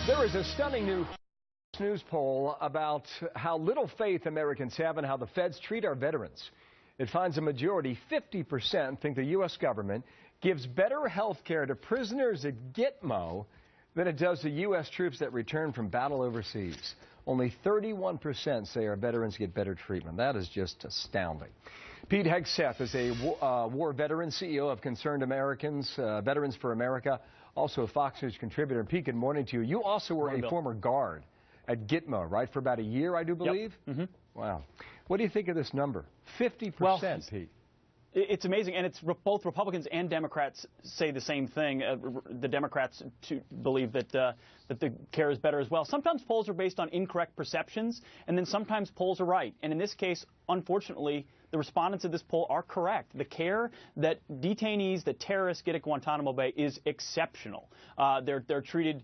There is a stunning new news poll about how little faith Americans have in how the feds treat our veterans. It finds a majority, 50%, think the U.S. government gives better health care to prisoners at Gitmo than it does to U.S. troops that return from battle overseas. Only 31% say our veterans get better treatment. That is just astounding. Pete Hegseth is a war veteran, CEO of Concerned Americans, Veterans for America, also a Fox News contributor. And Pete, good morning to you. You also were a former guard at Gitmo, right, for about a year, I do believe? Yep. Mm-hmm. Wow. What do you think of this number? 50%, Pete. It's amazing, and it's both Republicans and Democrats say the same thing. The Democrats believe that the care is better as well. Sometimes polls are based on incorrect perceptions, and then sometimes polls are right. And in this case, unfortunately, the respondents of this poll are correct. The care that detainees, that terrorists get at Guantanamo Bay is exceptional. They're treated,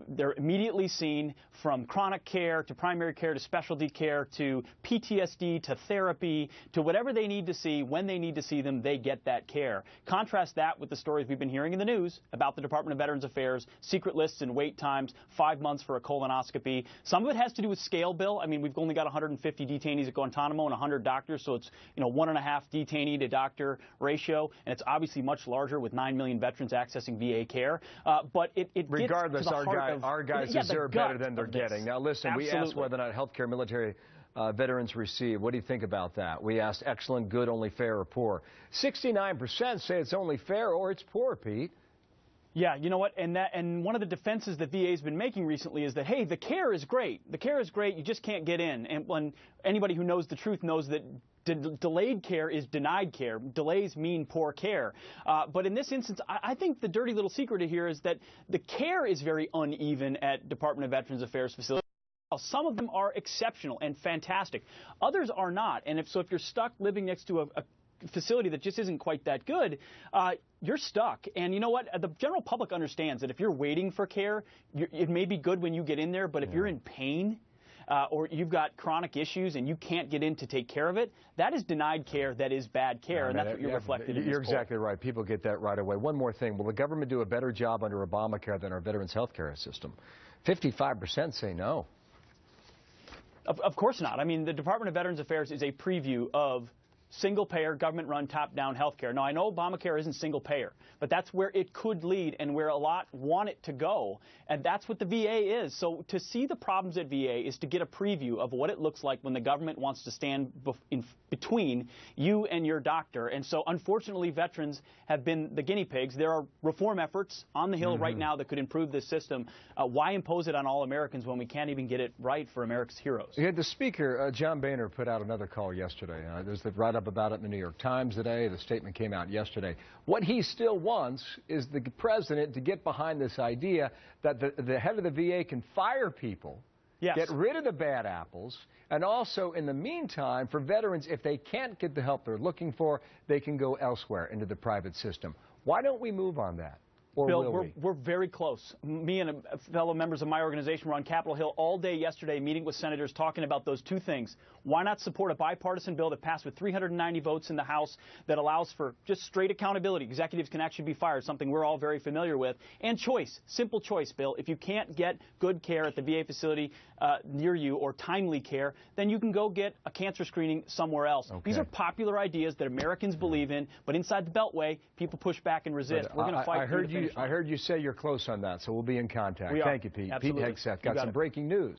they're immediately seen, from chronic care to primary care to specialty care to PTSD to therapy to whatever they need to see. When they need to see them, they get that care. Contrast that with the stories we've been hearing in the news about the Department of Veterans Affairs, secret lists and wait times, 5 months for a colonoscopy. Some of it has to do with scale, Bill. I mean, we've only got 150 detainees at Guantanamo and 100 doctors, so it's 1.5 detainee to doctor ratio, and it's obviously much larger with 9 million veterans accessing VA care. But it regardless, gets to the heart of, our guys deserve better than they're getting. Now, listen, Absolutely. We asked whether or not health care military veterans receive. What do you think about that? We asked excellent, good, only fair, or poor. 69% say it's only fair or it's poor, Pete. Yeah, you know what? And one of the defenses that VA has been making recently is that, hey, the care is great. The care is great. You just can't get in. And when anybody who knows the truth knows that delayed care is denied care. Delays mean poor care. But in this instance, I think the dirty little secret here is that the care is very uneven at Department of Veterans Affairs facilities. Some of them are exceptional and fantastic. Others are not. And if you're stuck living next to a facility that just isn't quite that good, you're stuck. And you know what? The general public understands that if you're waiting for care, it may be good when you get in there, but if you're in pain, or you've got chronic issues and you can't get in to take care of it, that is denied care, that is bad care, and that's what you're reflected in this You're exactly right. People get that right away. One more thing. Will the government do a better job under Obamacare than our veterans' health care system? 55% say no. Of course not. I mean, the Department of Veterans Affairs is a preview of single-payer, government-run, top-down health care. Now, I know Obamacare isn't single-payer, but that's where it could lead and where a lot want it to go, and that's what the VA is. So to see the problems at VA is to get a preview of what it looks like when the government wants to stand in between you and your doctor. And so, unfortunately, veterans have been the guinea pigs. There are reform efforts on the Hill right now that could improve this system. Why impose it on all Americans when we can't even get it right for America's heroes? You had the Speaker, John Boehner, put out another call yesterday. There's the write-up about it in the New York Times today. The statement came out yesterday. What he still wants is the president to get behind this idea that the head of the VA can fire people, get rid of the bad apples, and also, in the meantime, for veterans, if they can't get the help they're looking for, they can go elsewhere into the private system. Why don't we move on that? Or Bill, we're very close. Me and fellow members of my organization were on Capitol Hill all day yesterday meeting with senators talking about those two things. Why not support a bipartisan bill that passed with 390 votes in the House that allows for just straight accountability? Executives can actually be fired, something we're all very familiar with. And choice, simple choice, Bill. If you can't get good care at the VA facility near you or timely care, then you can go get a cancer screening somewhere else. Okay. These are popular ideas that Americans believe in, but inside the Beltway, people push back and resist. We're going to fight. I heard you say you're close on that, so we'll be in contact. We are. Thank you, Pete. Absolutely. Pete Hegseth got some breaking news.